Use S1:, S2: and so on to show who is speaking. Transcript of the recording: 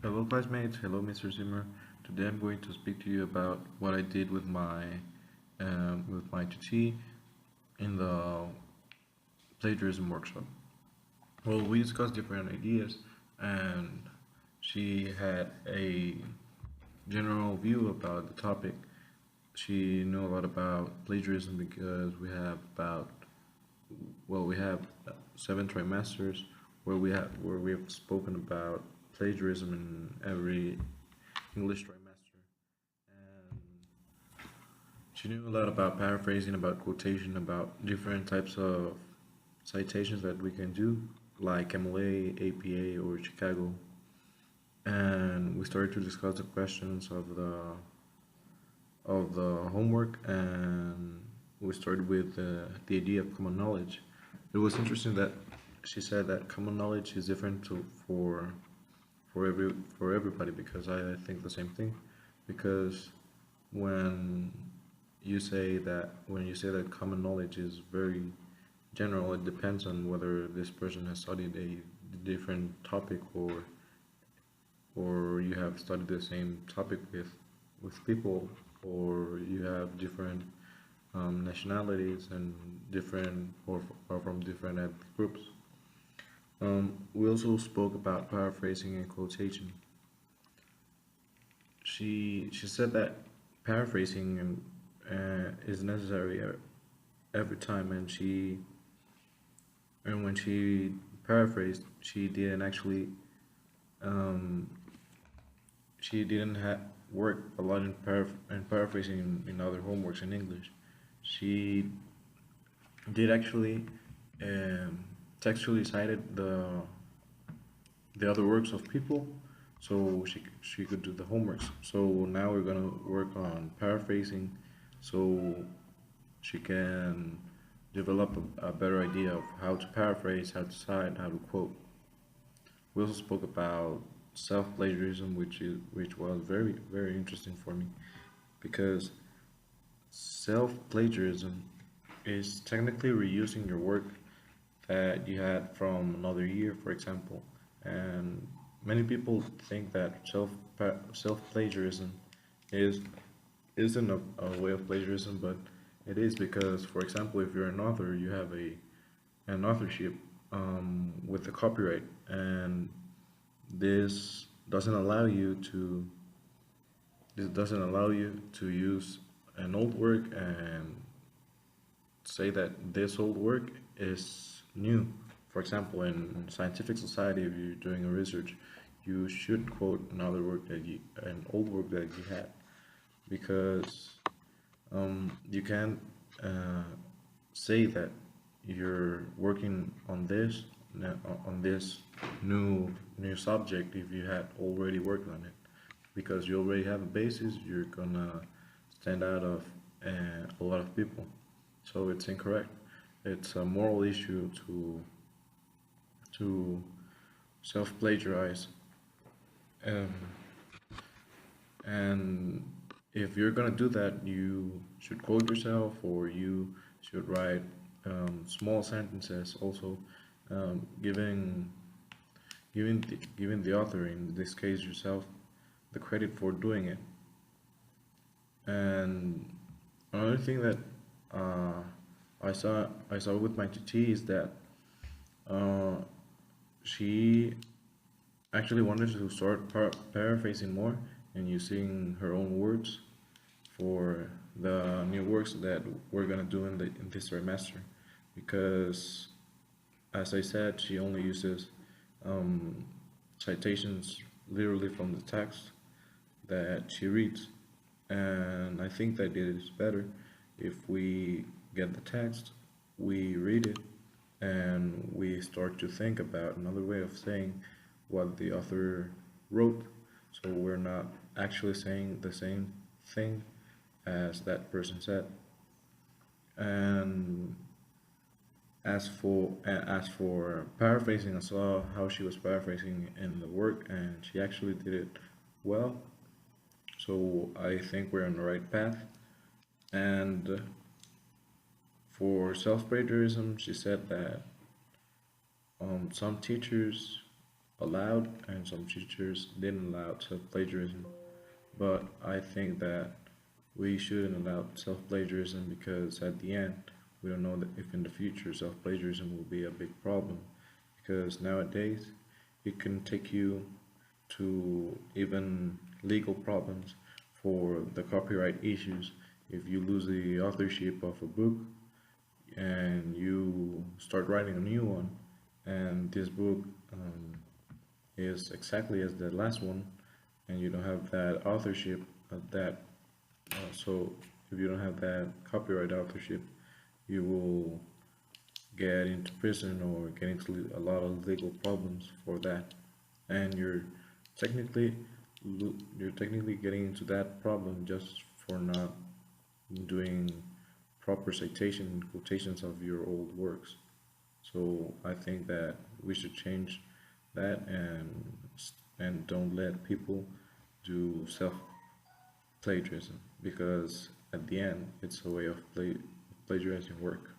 S1: Hello classmates, hello Mr. Zimmer. Today I'm going to speak to you about what I did with my TT in the plagiarism workshop. Well, we discussed different ideas and she had a general view about the topic. She knew a lot about plagiarism because we have 7 trimesters where we have spoken about plagiarism in every English trimester, and she knew a lot about paraphrasing, about quotation, about different types of citations that we can do, like MLA, APA, or Chicago. And we started to discuss the questions of the homework, and we started with the idea of common knowledge. It was interesting that she said that common knowledge is different for everybody, because I think the same thing. Because when when you say that common knowledge is very general, it depends on whether this person has studied a different topic, or you have studied the same topic with people, or you have different nationalities and different or from different ethnic groups. We also spoke about paraphrasing and quotation. She said that paraphrasing is necessary every time, and when she paraphrased, um, she didn't work a lot in paraphrasing in other homeworks in English. She did actually um, textually cited the other works of people, so she could do the homeworks. So now we're gonna work on paraphrasing, so she can develop a better idea of how to paraphrase, how to cite, how to quote. We also spoke about self-plagiarism, which was very interesting for me, because self-plagiarism is technically reusing your work that you had from another year, for example. And many people think that self-plagiarism is isn't a way of plagiarism, but it is, because, for example, if you're an author, you have an authorship with the copyright, and this doesn't allow you to this doesn't allow you to use an old work and say that this old work is new. For example, in scientific society, if you're doing a research, you should quote an old work that you had, because you can't uh, say that you're working on this new subject if you had already worked on it, because you already have a basis. You're gonna stand out of a lot of people, so it's incorrect. It's a moral issue to self-plagiarize, um, and if you're gonna do that, you should quote yourself, or you should write small sentences, also giving giving the author, in this case yourself, the credit for doing it. And another thing that uh, I saw with my TT is that uh, she actually wanted to start paraphrasing more and using her own words for the new works that we're gonna do in this trimester, because, as I said, she only uses um, citations literally from the text that she reads, and I think that it is better if we get the text, we read it, and we start to think about another way of saying what the author wrote, so we're not actually saying the same thing as that person said. And as for paraphrasing, I saw how she was paraphrasing in the work, and she actually did it well. So I think we're on the right path. And for self-plagiarism, she said that some teachers allowed and some teachers didn't allow self-plagiarism. But I think that we shouldn't allow self-plagiarism because at the end, we don't know that if in the future self-plagiarism will be a big problem. Because nowadays, it can take you to even legal problems for the copyright issues. If you lose the authorship of a book and you start writing a new one, and this book is exactly as the last one, and you don't have that authorship of that, so if you don't have that copyright authorship, you will get into prison or get into a lot of legal problems for that, and technically you're technically getting into that problem just for not doing proper citation and quotations of your old works. So I think that we should change that and don't let people do self plagiarism because at the end it's a way of plagiarizing work.